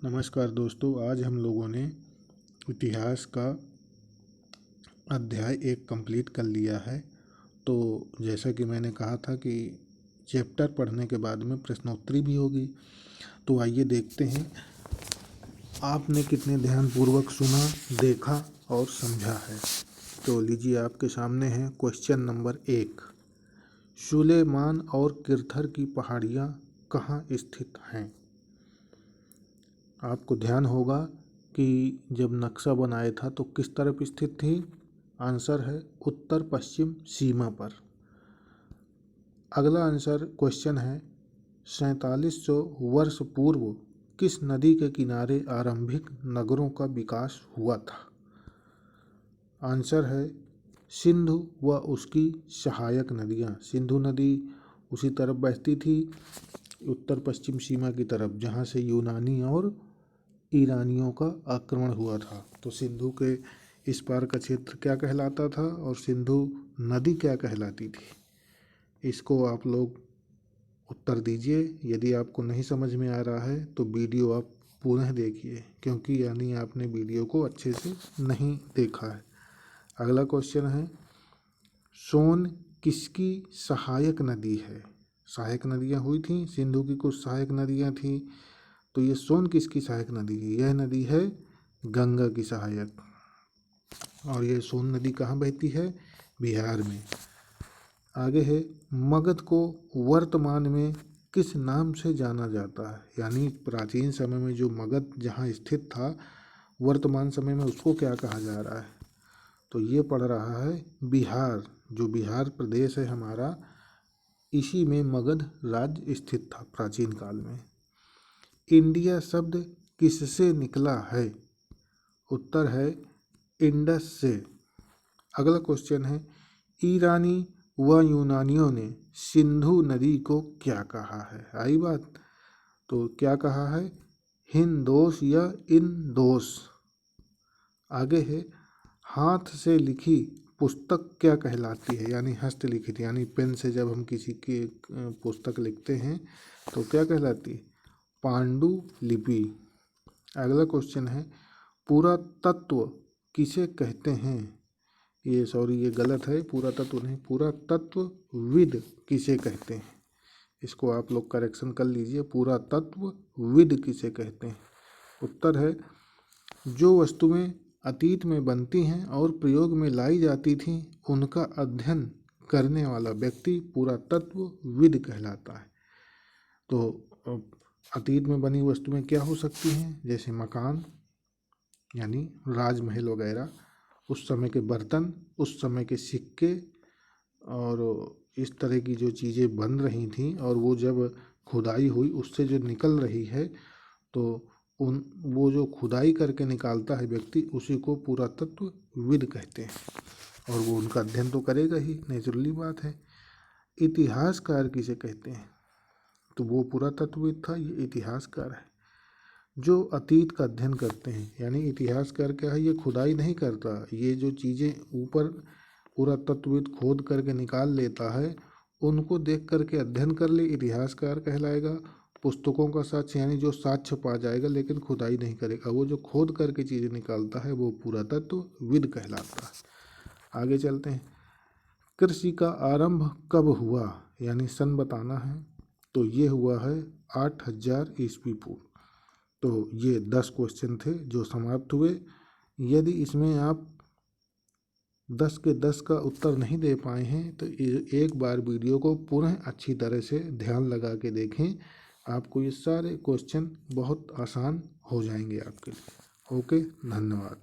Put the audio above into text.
नमस्कार दोस्तों, आज हम लोगों ने इतिहास का अध्याय 1 कंप्लीट कर लिया है। तो जैसा कि मैंने कहा था कि चैप्टर पढ़ने के बाद में प्रश्नोत्तरी भी होगी। तो आइए देखते हैं आपने कितने ध्यानपूर्वक सुना, देखा और समझा है। तो लीजिए, आपके सामने है क्वेश्चन नंबर 1। सुलेमान और किरथर की पहाड़ियाँ कहाँ स्थित हैं? आपको ध्यान होगा कि जब नक्शा बनाया था तो किस तरफ स्थित थी। आंसर है उत्तर पश्चिम सीमा पर। अगला आंसर क्वेश्चन है 4700 वर्ष पूर्व किस नदी के किनारे आरंभिक नगरों का विकास हुआ था? आंसर है सिंधु व उसकी सहायक नदियाँ। सिंधु नदी उसी तरफ बहती थी, उत्तर पश्चिम सीमा की तरफ, जहाँ से यूनानी और ईरानियों का आक्रमण हुआ था। तो सिंधु के इस पार का क्षेत्र क्या कहलाता था और सिंधु नदी क्या कहलाती थी? इसको आप लोग उत्तर दीजिए। यदि आपको नहीं समझ में आ रहा है तो वीडियो आप पुनः देखिए, क्योंकि यानी आपने वीडियो को अच्छे से नहीं देखा है। अगला क्वेश्चन है सोन किसकी सहायक नदी है? सहायक नदियाँ हुई थी, सिंधु की कुछ सहायक नदियाँ थी, तो ये सोन किसकी सहायक नदी है? यह नदी है गंगा की सहायक। और ये सोन नदी कहाँ बहती है? बिहार में। आगे है मगध को वर्तमान में किस नाम से जाना जाता है? यानी प्राचीन समय में जो मगध जहाँ स्थित था, वर्तमान समय में उसको क्या कहा जा रहा है? तो ये पड़ रहा है बिहार। जो बिहार प्रदेश है हमारा, इसी में मगध राज्य स्थित था प्राचीन काल में। इंडिया शब्द किससे निकला है? उत्तर है इंडस से। अगला क्वेश्चन है ईरानी व यूनानियों ने सिंधु नदी को क्या कहा है? आई बात। तो क्या कहा है? हिंदोस या इंदोस। आगे है हाथ से लिखी पुस्तक क्या कहलाती है? यानी हस्तलिखित, यानी पेन से जब हम किसी की पुस्तक लिखते हैं तो क्या कहलाती है? पांडुलिपि। अगला क्वेश्चन है पुरातत्व किसे कहते हैं? ये गलत है, पुरातत्व नहीं, पुरातत्वविद किसे कहते हैं? इसको आप लोग करेक्शन कर लीजिए, पुरातत्वविद किसे कहते हैं? उत्तर है जो वस्तुएं अतीत में बनती हैं और प्रयोग में लाई जाती थीं, उनका अध्ययन करने वाला व्यक्ति पुरातत्वविद कहलाता है। तो अतीत में बनी वस्तुएं क्या हो सकती हैं? जैसे मकान यानी राजमहल वगैरह, उस समय के बर्तन, उस समय के सिक्के, और इस तरह की जो चीज़ें बन रही थीं और वो जब खुदाई हुई उससे जो निकल रही है, तो वो जो खुदाई करके निकालता है व्यक्ति, उसी को पुरातत्वविद कहते हैं। और वो उनका अध्ययन तो करेगा ही, नेचुरली बात है। इतिहासकार किसे कहते हैं? तो वो पुरातत्वविद था, ये इतिहासकार है जो अतीत का अध्ययन करते हैं। यानी इतिहासकार क्या है? ये खुदाई नहीं करता, ये जो चीज़ें ऊपर पुरातत्वविद खोद करके निकाल लेता है, उनको देख करके अध्ययन कर ले, इतिहासकार कहलाएगा। पुस्तकों का साक्ष्य यानी जो साक्ष्य पा जाएगा लेकिन खुदाई नहीं करेगा, वो जो खोद करके चीज़ें निकालता है, वो पुरातत्वविद कहलाता है। आगे चलते हैं कृषि का आरंभ कब हुआ? यानी सन बताना है। तो ये हुआ है 8000 ईस्वी पूर्व। तो ये 10 क्वेश्चन थे जो समाप्त हुए। यदि इसमें आप 10 के 10 का उत्तर नहीं दे पाए हैं तो एक बार वीडियो को पुनः अच्छी तरह से ध्यान लगा के देखें। आपको ये सारे क्वेश्चन बहुत आसान हो जाएंगे आपके लिए। ओके, धन्यवाद।